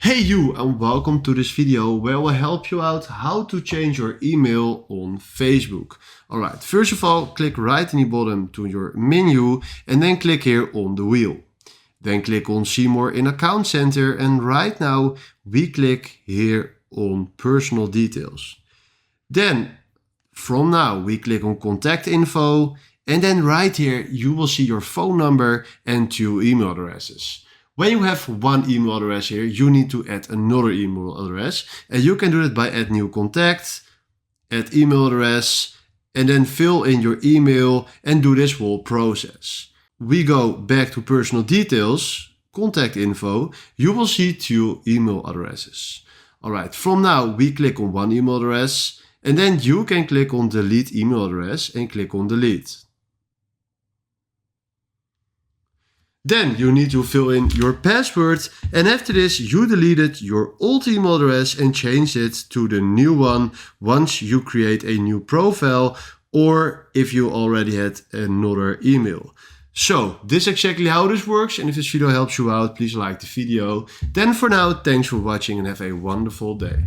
Hey you, and welcome to this video where we'll help you out how to change your email on Facebook. Alright, first of all, click right in the bottom to your menu and then click here on the wheel. Then click on see more in Account Center, and right now we click here on personal details. Then from now we click on contact info, and then right here you will see your phone number and 2 email addresses. When you have one email address here, you need to add another email address, and you can do it by add new contact, add email address, and then fill in your email and do this whole process. We go back to personal details, contact info, you will see 2 email addresses. Alright, from now we click on one email address, and then you can click on delete email address and click on delete. Then you need to fill in your password, and after this you deleted your old email address and change it to the new one once you create a new profile or if you already had another email. So this is exactly how this works, and if this video helps you out, please like the video. Then for now, thanks for watching and have a wonderful day.